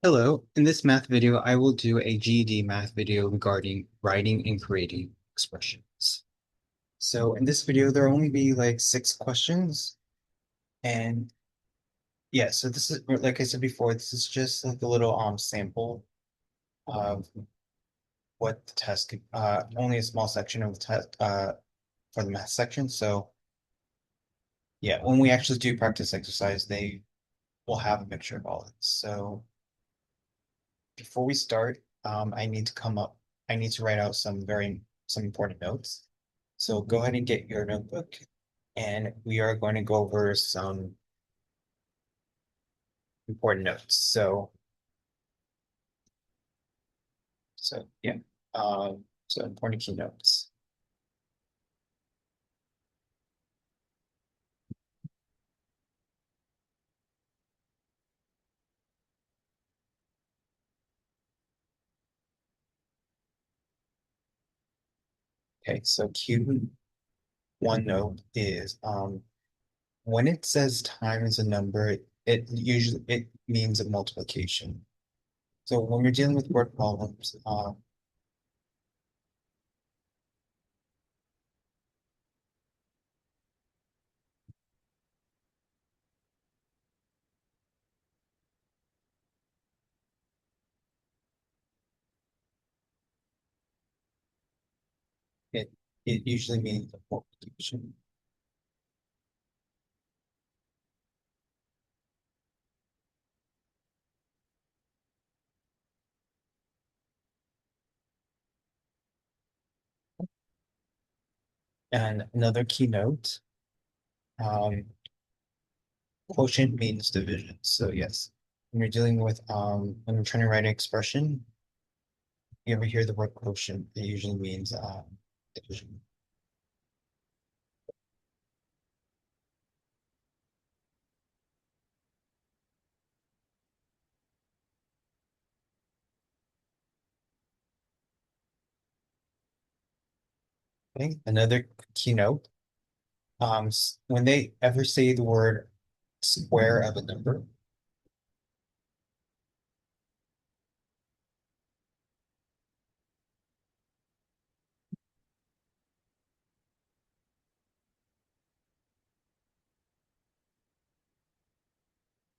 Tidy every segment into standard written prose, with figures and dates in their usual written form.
Hello, in this math video, I will do a GED math video regarding writing and creating expressions. So in this video, there'll only be like 6 questions. And yeah, so this is, like I said before, this is just like a little sample of what the test could, only a small section of the test for the math section. So yeah, when we actually do practice exercise, they will have a mixture of all of this. So before we start, I need to write out some important notes. So go ahead and get your notebook, and we are going to go over some important notes. So yeah, so important key notes. Okay, so cue one note is when it says time is a number, it means a multiplication. So when you're dealing with word problems, it it usually means a multiplication. And another keynote, um, quotient means division. So yes, when you're dealing with when you're trying to write an expression, you ever hear the word quotient, it usually means division. Okay, another keynote. When they ever say the word square of a number,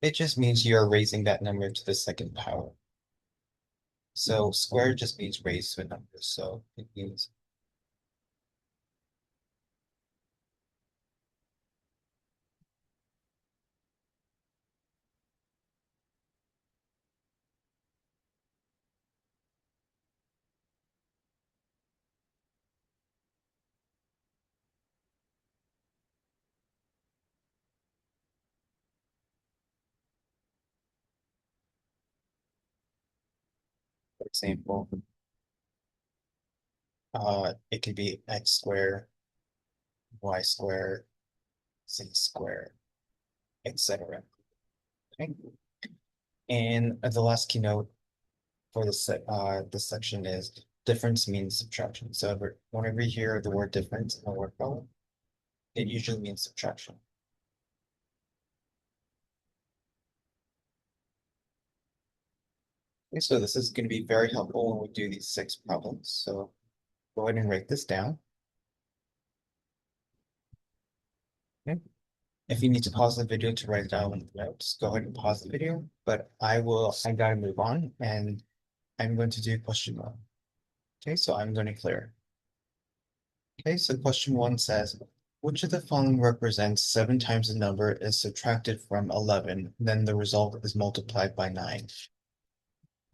it just means you're raising that number to the second power. So square just means raised to a number. So it means, for example, it could be x squared, y squared, z squared, etc. Okay. And the last keynote for this section is difference means subtraction. So whenever you hear the word difference in a word problem, it usually means subtraction. Okay, so this is going to be very helpful when we do these 6 problems. So go ahead and write this down. Okay. If you need to pause the video to write it down in the notes, go ahead and pause the video. But I gotta move on, and I'm going to do question one. Okay, so I'm going to clear. Okay, so question one says, which of the following represents 7 times the number is subtracted from 11, then the result is multiplied by 9?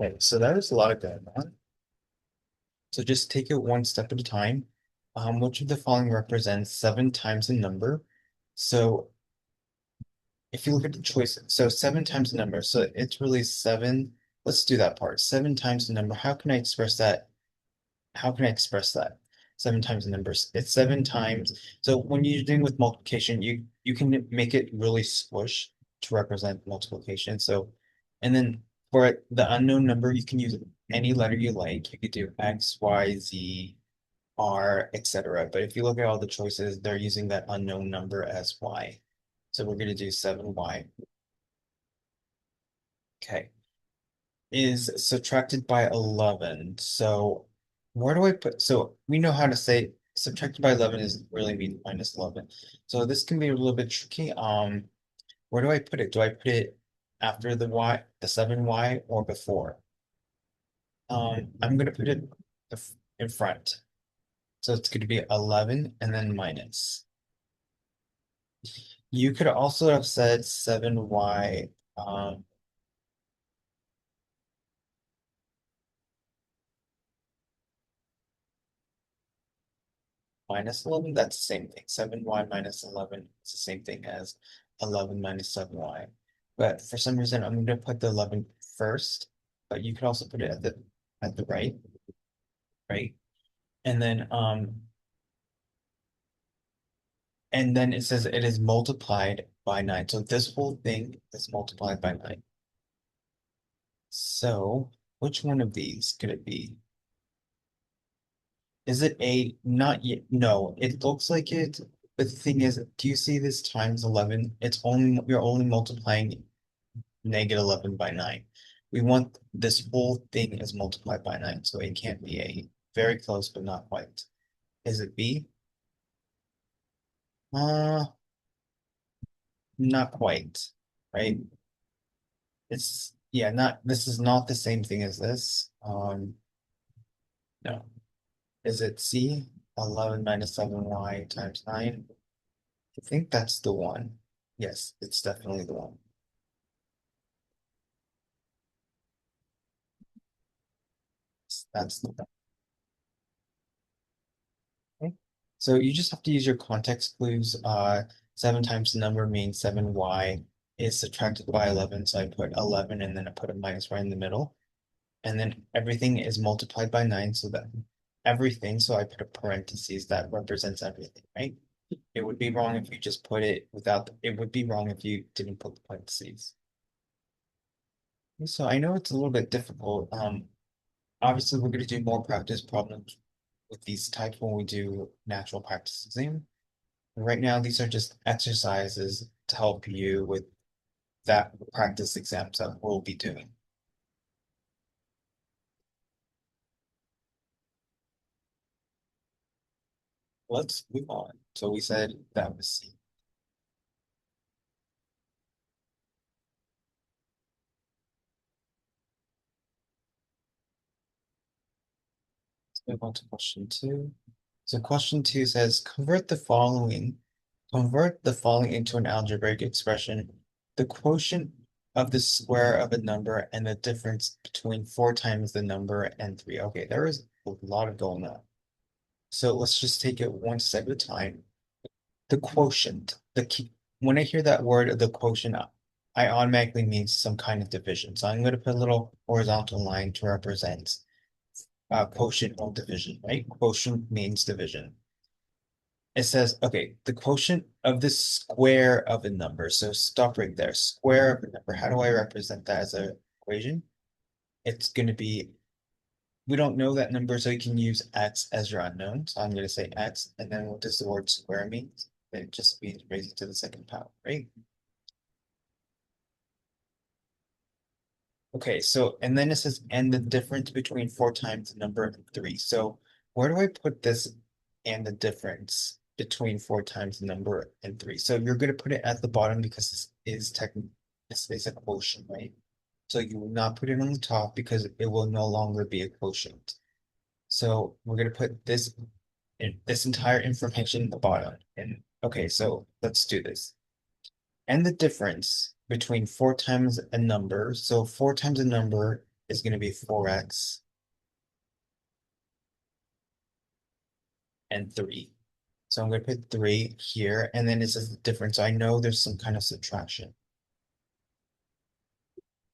Okay, so that is a lot of going on. So just take it one step at a time. Which of the following represents 7 times the number? So if you look at the choices, so 7 times the number, so it's really 7. Let's do that part. 7 times the number. How can I express that? How can I express that? 7 times the numbers. It's 7 times. So when you're doing with multiplication, you can make it really squish to represent multiplication. So, and then for the unknown number, you can use any letter you like. You could do X, Y, Z, R, etc. But if you look at all the choices, they're using that unknown number as Y. So we're going to do 7Y. Okay. is subtracted by 11. So where do I put, so we know how to say subtracted by 11 is really mean minus 11. So this can be a little bit tricky. Where do I put it? Do I put it after the y, the 7y, or before? I'm gonna put it in front. So it's going to be 11 and then minus. You could also have said 7y minus 11. That's the same thing. 7y minus 11 is the same thing as 11 minus 7y. But for some reason, I'm going to put the 11 first, but you could also put it at the right, right? And then it says it is multiplied by 9. So this whole thing is multiplied by 9. So which one of these could it be? Is it a not yet? No, it looks like it. But the thing is, do you see this times 11? It's only we're only multiplying -11 by 9. We want this whole thing is multiplied by 9, so it can't be a. Very close, but not quite. Is it B? Uh, not quite, right? It's yeah, not this is not the same thing as this. No. Is it C? 11 minus 7y times 9. I think that's the one. Yes, it's definitely the one. That's the one. Okay. So you just have to use your context clues. 7 times the number means 7y is subtracted by 11. So I put 11 and then I put a minus right in the middle. And then everything is multiplied by 9. So that everything, so I put a parentheses that represents everything, right? It would be wrong if you just put it without, it would be wrong if you didn't put the parentheses. So I know it's a little bit difficult. Obviously, we're going to do more practice problems with these types when we do natural practice exam. Right now, these are just exercises to help you with that practice exams that we'll be doing. Let's move on. So we said that was C. Let's move on to question two. So question two says, convert the following into an algebraic expression. The quotient of the square of a number and the difference between 4 times the number and 3. Okay, there is a lot of going on. So let's just take it one step at a time. The quotient, the key, when I hear that word, the quotient, I automatically mean some kind of division. So I'm going to put a little horizontal line to represent quotient or division, right? Quotient means division. It says, okay, the quotient of the square of a number. So stop right there. Square of a number. How do I represent that as an equation? It's going to be, we don't know that number, so you can use x as your unknown. So I'm going to say x, and then what does the word square mean? It just means raising to the second power, right? Okay, so, and then it says, and the difference between 4 times the number and 3. So where do I put this and the difference between 4 times the number and 3? So you're going to put it at the bottom because this is technically, this is a quotient, right? So you will not put it on the top because it will no longer be a quotient. So we're going to put this entire information at the bottom. And okay, so let's do this. And the difference between 4 times a number. So 4 times a number is going to be 4x and 3. So I'm going to put 3 here, and then it says the difference. I know there's some kind of subtraction.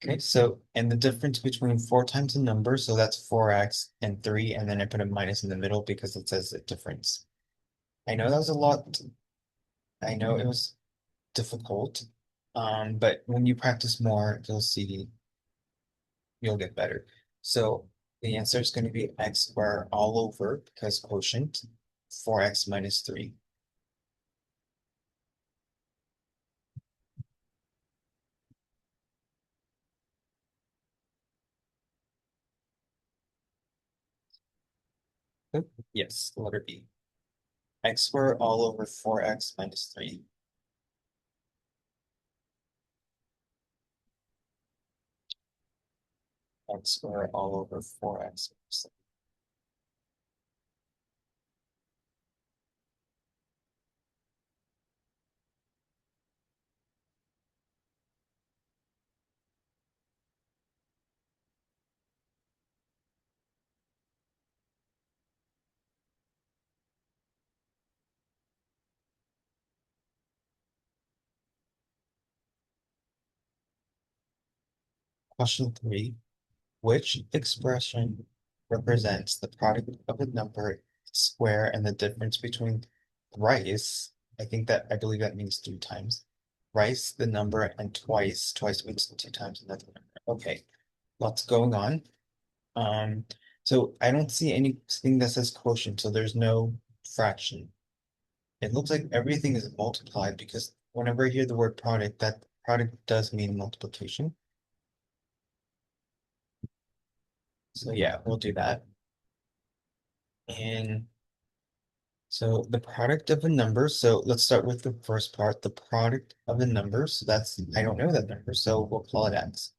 Okay, so, and the difference between 4 times a number, so that's 4x and 3, and then I put a minus in the middle because it says the difference. I know that was a lot. I know it was difficult, but when you practice more, you'll get better. So the answer is going to be x squared all over because quotient 4x minus 3. Yes, letter B. X squared all over 4x minus 3. X squared all over 4x minus 3. Question 3. Which expression represents the product of a number, square, and the difference between thrice? I believe that means 3 times. Thrice the number and twice. Twice means 2 times another number. Okay, lots going on. Um, so I don't see anything that says quotient, so there's no fraction. It looks like everything is multiplied because whenever I hear the word product, that product does mean multiplication. So yeah, we'll do that. And so the product of a number, so let's start with the first part, the product of a number. So that's, I don't know that number, so we'll call it x.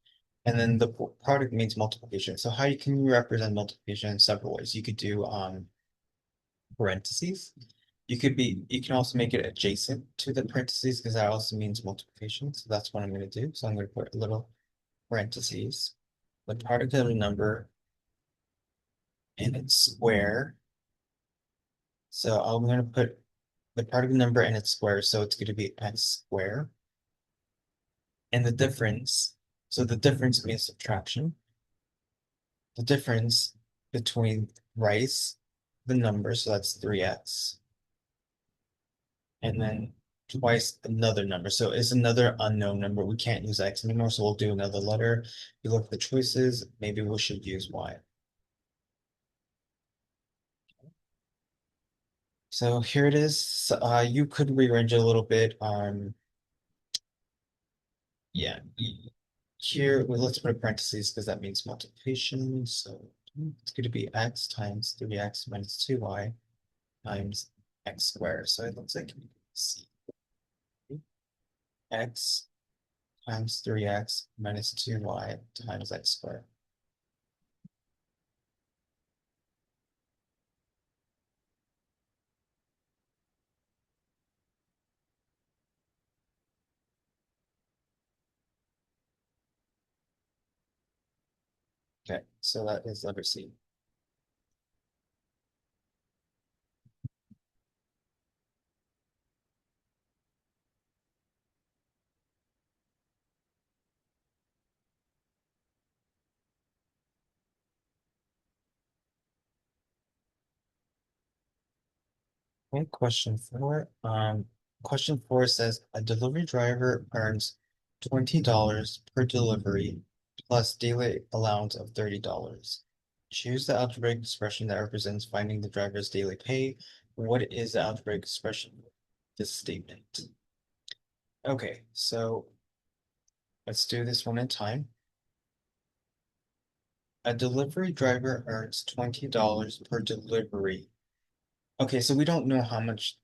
And then the product means multiplication. So can you represent multiplication in several ways? You could do parentheses. You can also make it adjacent to the parentheses because that also means multiplication. So that's what I'm going to do. So I'm going to put a little parentheses, the product of a number and its square. So I'm going to put the product of the number and its square. So it's going to be x squared. And the difference, so the difference means subtraction. The difference between rice, the number, so that's 3x, and then twice another number. So it's another unknown number. We can't use x anymore, so we'll do another letter. If you look at the choices, maybe we should use y. So here it is. You could rearrange it a little bit. Yeah. Here, well, let's put a parentheses because that means multiplication. So it's going to be x times 3x minus 2y times x squared. So it looks like c x times 3x minus 2y times x squared. Okay, so that is letter C. Okay, question four says a delivery driver earns $20 per delivery plus daily allowance of $30. Choose the algebraic expression that represents finding the driver's daily pay. What is the algebraic expression for this statement? Okay, so let's do this one at a time. A delivery driver earns $20 per delivery. Okay, so we don't know how much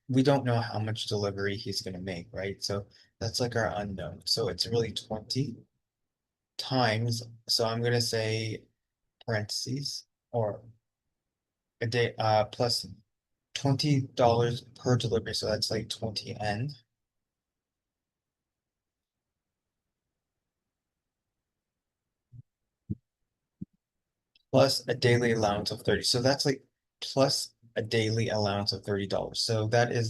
we don't know how much delivery he's going to make, right? So that's like our unknown. So it's really 20 times. So I'm going to say parentheses or a day plus $20 per delivery. So that's like 20N plus a daily allowance of 30. So that's like plus a daily allowance of $30. So that is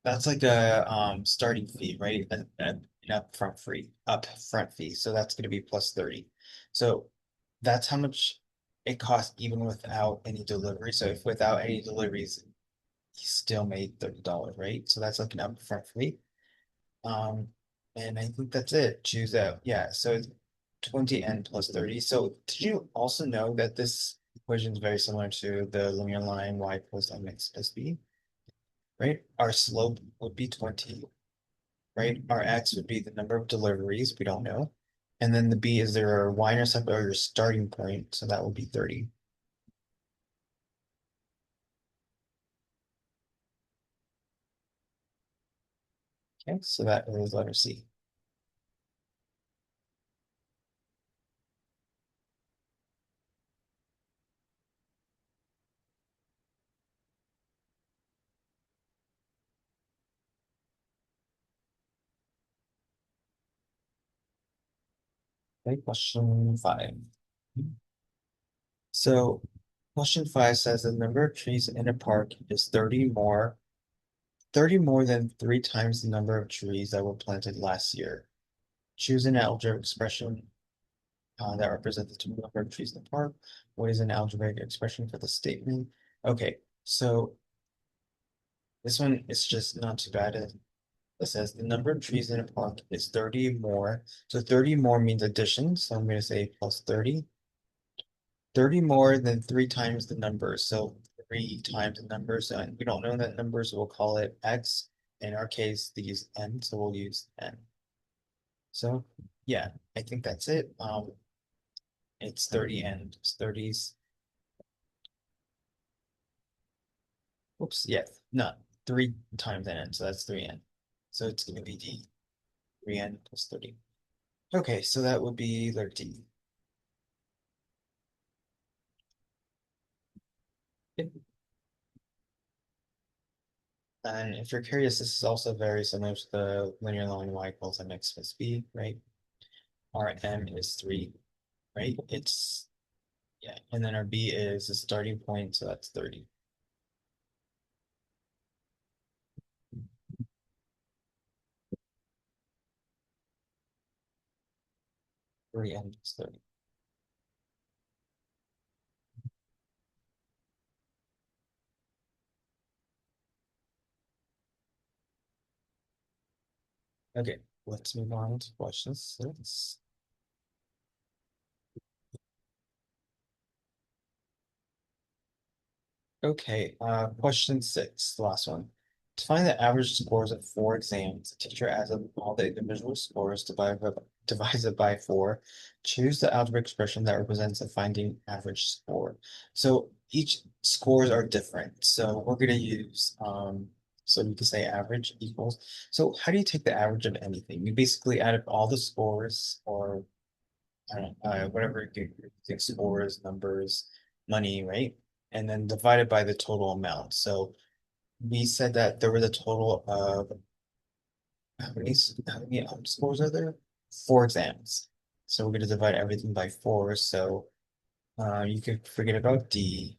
that's like a starting fee, right? An upfront fee. So that's going to be plus 30. So that's how much it costs even without any delivery. So if without any deliveries, he still made $30, right? So that's like an upfront fee. Um, and I think that's it. Choose out. Yeah, so it's 20N plus 30. So did you also know that this equation is very similar to the linear line y plus mx plus b? Right? Our slope would be 20, right? Our x would be the number of deliveries, we don't know. And then the B is their y-intercept or your starting point, so that would be 30. Okay, so that is letter C. Okay, question 5. So question 5 says the number of trees in a park is 30 more than 3 times the number of trees that were planted last year. Choose an algebraic expression that represents the total number of trees in the park. What is an algebraic expression for the statement? Okay, so this one is just not too bad. It says the number of trees in a park is 30 more. So 30 more means addition. So I'm going to say plus 30. 30 more than 3 times the number. So 3 times the number. So and we don't know that number, so we'll call it x. In our case, they use n, so we'll use n. So yeah, I think that's it. It's 30 and 30s. Oops, yeah, no, 3 times n, so that's 3n. So it's going to be d, 3n plus 30. Okay, so that would be letter D. Yep. And if you're curious, this is also very similar to the linear line y equals mx plus b, right? Our m is 3, right? It's, yeah, and then our b is the starting point, so that's 30. 3n is 30. Okay, let's move on to question 6. Okay, question 6, the last one. To find the average scores of 4 exams, the teacher adds up all the individual scores divides it by 4. Choose the algebraic expression that represents the finding average score. So each scores are different. So we're going to use, so we can say average equals. So how do you take the average of anything? You basically add up all the scores or I don't know, whatever you think scores, numbers, money, right? And then divided by the total amount. So we said that there was a total of how many scores are there? 4 exams. So we're going to divide everything by 4. So you could forget about D,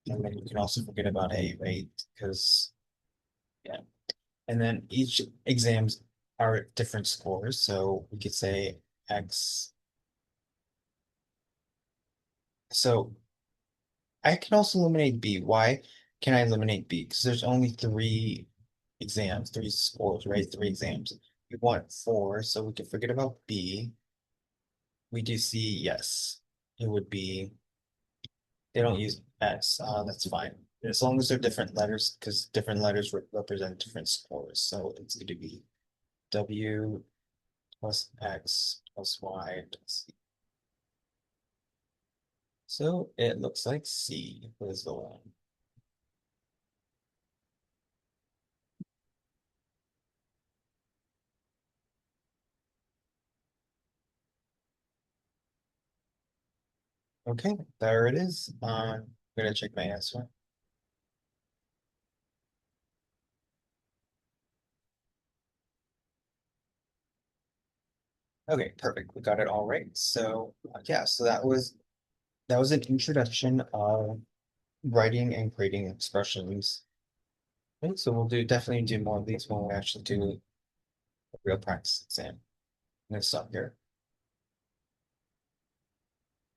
and then you can also forget about A, right? Because yeah, and then each exams are different scores. So we could say X. So I can also eliminate B. Why can I eliminate B? Because there's only 3 exams, 3 scores, right? 3 exams. We want 4, so we can forget about B. We do C, yes. It would be, they don't use S, that's fine. As long as they're different letters, because different letters represent different scores. So it's going to be W plus X plus Y plus C. So it looks like C is the one. Okay, there it is. I'm gonna check my answer. Okay, perfect. We got it all right. So yeah, so that was an introduction of writing and creating expressions. Okay, so we'll definitely do more of these when we actually do a real practice exam. I'm gonna stop here.